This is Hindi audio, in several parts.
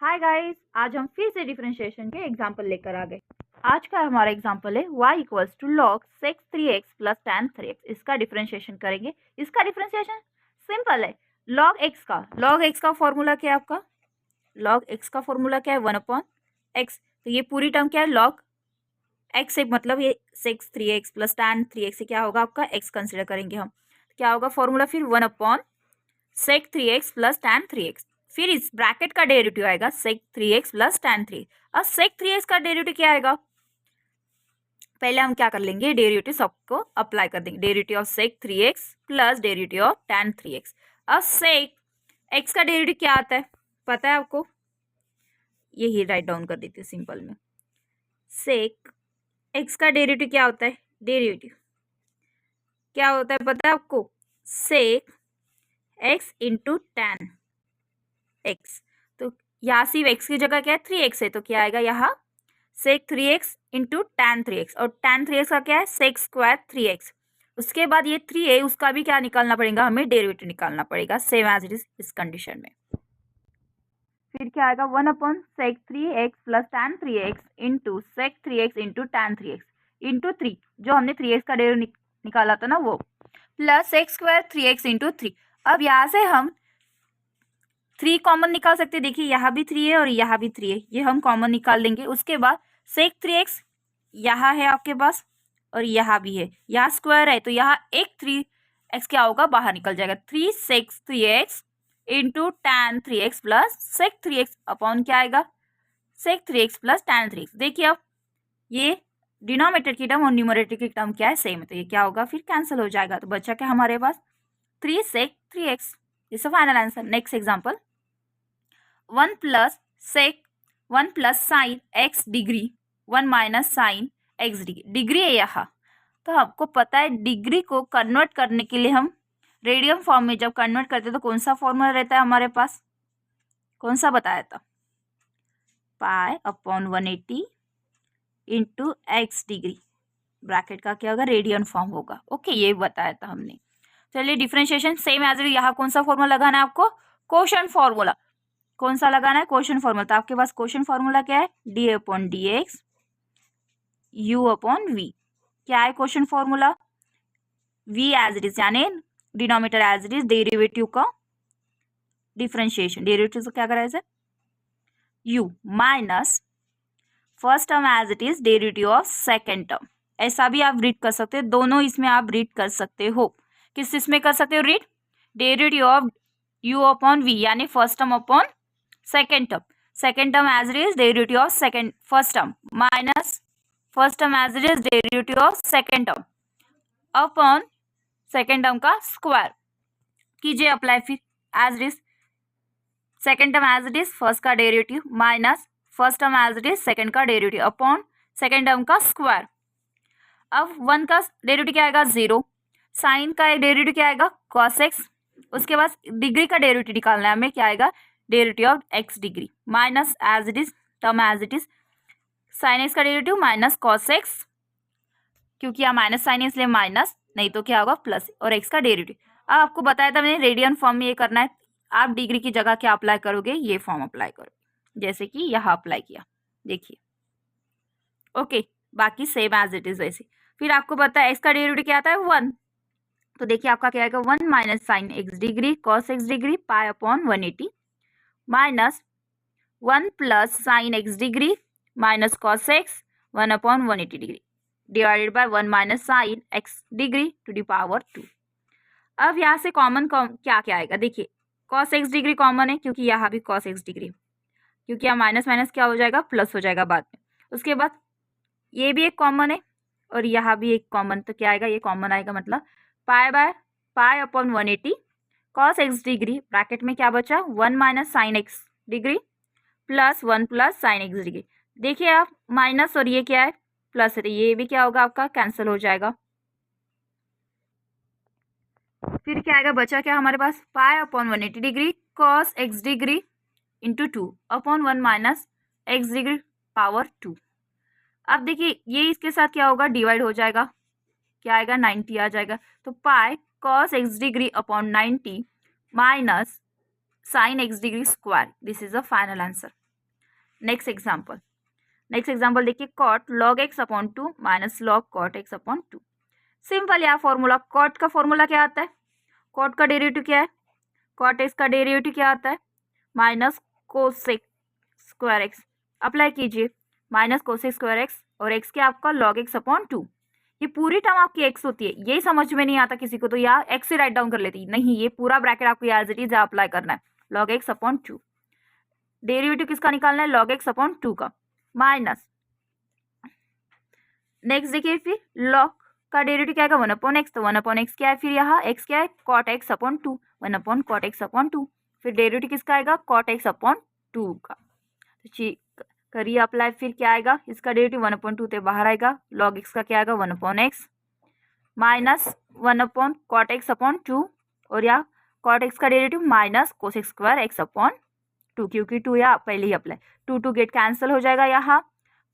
हाय गाइस, आज हम फिर से डिफरेंशिएशन के एग्जाम्पल लेकर आ गए। आज का हमारा एग्जाम्पल है y equals to log sec 3x plus tan 3x। इसका डिफरेंशिएशन करेंगे। इसका डिफरेंशिएशन सिंपल है। log x का फॉर्मूला क्या है आपका? log x का फॉर्मूला क्या है? 1/x। तो ये पूरी टर्म क्या है? log x से मतलब ये sec 3x plus tan 3x से क्या होगा आपका? x कंसिडर करेंगे हम। क्या होगा फॉर्मूला फिर? 1/sec 3x plus tan 3x। फिर इस ब्रैकेट का डेरिवेटिव आएगा sec 3x प्लस tan 3। अब sec 3x का डेरिवेटिव क्या आएगा? पहले हम क्या कर लेंगे, डेरिवेटिव सबको अप्लाई कर देंगे। Derivative of sec 3x plus derivative of tan 3x। अब sec x का डेरिवेटिव क्या आता है पता है आपको? यही राइट डाउन कर देती हूँ सिंपल में। sec x का डेरिवेटिव क्या होता है? डेरिवेटिव क्या होता है पता है आपको? sec x into tan x। तो यहाँ सिर्फ x की जगह क्या है? 3x है, तो क्या आएगा यहाँ? sec 3x into tan 3x। और tan 3x का क्या है? sec square 3x। उसके बाद ये 3 है, उसका भी क्या निकालना पड़ेगा हमें? डेरिवेटिव निकालना पड़ेगा, सेम एज इट इज इस कंडीशन में। फिर क्या आएगा? 1/sec 3x plus tan 3x into sec 3x into tan 3x into 3, जो हमने 3x का डेरिवेटिव निकाला था ना वो, plus sec square 3x into 3। अब यहाँ से हम 3 कॉमन निकाल सकते हैं। देखिए यहाँ भी 3 है और यहाँ भी 3 है, ये हम कॉमन निकाल लेंगे। उसके बाद sec 3x यहाँ है आपके पास और यहाँ भी है, यहाँ स्क्वायर है तो यहाँ एक 3x क्या होगा? बाहर निकल जाएगा। 3 sec 3x into tan 3x plus sec 3x upon क्या आएगा? sec 3x plus tan 3x। देखिए अब ये डिनोमिनेटर की टर्म और न्यूमरेटर की टर्म क्या है? सेम है, तो ये क्या होगा? फिर कैंसिल हो जाएगा। तो बचा क्या हमारे पास? 3 sec 3x। This is final answer. Next example, 1 plus sine x degree 1 minus sine x degree. Degree है यहाँ, तो आपको पता है डिग्री को कन्वर्ट करने के लिए हम रेडियन फॉर्म में जब कन्वर्ट करते हैं तो कौन सा फॉर्मूला रहता है हमारे पास? कौन सा बताया था? पाई upon 180 into x degree, bracket का क्या होगा? रेडियन फॉर्म होगा। ओके, ये बताया था हमने। चलिए डिफरेंशिएशन सेम एज इट। यहाँ कौन सा फॉर्मूला लगाना है आपको? Quotient formula. कौन सा लगाना है? Quotient formula. तो आपके पास क्वोशंट फॉर्मूला क्या है? D upon D X U upon V. क्या है quotient formula? V as it is, यानी denominator as it is, derivative का डिफरेंशिएशन। डेरिवेटिव को क्या कराया जाए? U minus first term as it is derivative of second term. ऐसा भी आप रीड कर सकते हो, दोनों इसमें आप रीड कर सकते हो। किस इसमें कर सकते हो read? Derivative of U upon V, यानी first term upon second term. Second term as it is derivative of second first term minus first term as it is derivative of second term upon second term का स्क्वायर कीजिए अप्लाई। फिर as it is second term as it is first का derivative minus first term as it is second का डेरिवेटिव अपॉन सेकेंड टर्म का स्क्वायर। अब 1 का डेरिवेटिव क्या आएगा? 0। साइन का डेरिवेटिव क्या आएगा? cos x। उसके बाद डिग्री का डेरिवेटिव निकालना है हमें, क्या आएगा? Derivative of x degree minus as it is term as it is sine x का डेरिवेटिव माइनस cos x, क्योंकि यहाँ माइनस साइन है इसलिए माइनस, नहीं तो क्या होगा? प्लस, और x का डेरिवेटिव। अब आपको बताया था मैंने रेडियन फॉर्म में ये करना है। आप डिग्री की जगह क्या अप्लाई करोगे? ये फॉर्म अप्लाई करोगे, जैसे कि यहाँ अप्लाई किया। देखिए ओके, बाकी सेम एज इट इज वैसे। फिर आपको पता है x का डेरिवेटिव क्या आता है? 1। तो देखिए आपका क्या आएगा? 1 minus sine x degree cos x degree pi upon 180 minus 1 plus sine x degree minus cos x 1 upon 180 degree divided by 1 minus sine x degree to the power 2। अब यहाँ से कॉमन क्या क्या आएगा? देखिए cos x डिग्री कॉमन है, क्योंकि यहाँ भी cos x डिग्री, क्योंकि यहाँ माइनस माइनस क्या हो जाएगा? प्लस हो जाएगा बाद में। उसके बाद ये भी एक कॉमन है और यहाँ भी एक कॉमन, तो क्या आएगा? ये कॉमन आएगा, मतलब pi upon 180 cos x degree bracket में क्या बचा? 1 minus sine x degree plus 1 plus sine x degree. देखिए आप माइनस और ये क्या है? प्लस है, तो ये भी क्या होगा? आपका कैंसिल हो जाएगा। फिर क्या आएगा? बचा क्या हमारे पास? Pi upon 180 degree cos x degree into 2 upon 1 minus x degree power 2। अब देखिए ये इसके साथ क्या होगा? डिवाइड हो जाएगा, क्या आएगा? 90 आ जाएगा। तो pi cos x degree upon 90 minus sine x degree square. This is the final answer. Next example देखिए, cot log X upon 2 minus log cot x upon 2। Simple यार फॉर्मूला, कॉट का फॉर्मूला क्या आता है, कॉट का डेरिवेटिव क्या है, कॉट एक्स का डेरिवेटिव क्या आता है, minus cosec square x. Apply कीजिए, माइनस कोसेक स्क्वायर एक्स और एक्स क्या आपका लॉग एक्स अपॉन 2। ये पूरी टर्म आपकी एक्स होती है, यही समझ में नहीं आता किसी को तो यार एक्स से राइट डाउन कर लेती, नहीं ये पूरा ब्रैकेट आपको एज इट इज अप्लाई करना है, लॉग एक्स अपॉन 2। डेरिवेटिव किसका निकालना है, लॉग एक्स अपॉन 2 का, माइनस नेक्स्ट देखिए फिर लॉग का डेरिवेटिव क्या है, 1 अपॉन एक्स, तो 1 अपॉन एक्स क्या है, फिर यहाँ एक्स क्या है, cot x upon 2, 1 upon cot x upon 2। फिर डेरिवेटिव किसका आएगा, कॉट एक्स अपॉन 2 का। तो करिए अप्लाई, फिर क्या आएगा, इसका डेरिवेटिव 1 अपॉन 2 से बाहर आएगा, लॉग एक्स का क्या आएगा 1 upon x minus 1 upon cot x upon 2, और या कॉट एक्स का derivative minus cosec square x upon 2, क्योंकि 2 या पहले ही अप्लाई, 2 गेट कैंसिल हो जाएगा यहाँ।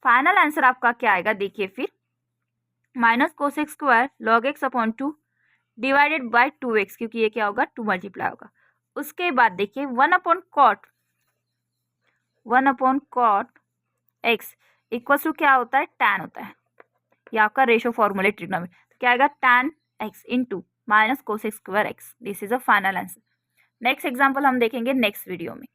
फाइनल आंसर आपका क्या आएगा देखिए फिर, minus cosec square log X upon 2 divided by 2x, क्योंकि ये क्या होगा 2 मल्टीप्लाई होगा। उसके बाद देखिए 1 upon cot x equal to क्या होता है, tan होता है, ये आपका रेशो फॉर्मूले ट्रिग्नोमेट्री, तो क्या आएगा tan x into minus cosec square x. This is a final answer. Next example हम देखेंगे नेक्स्ट वीडियो में।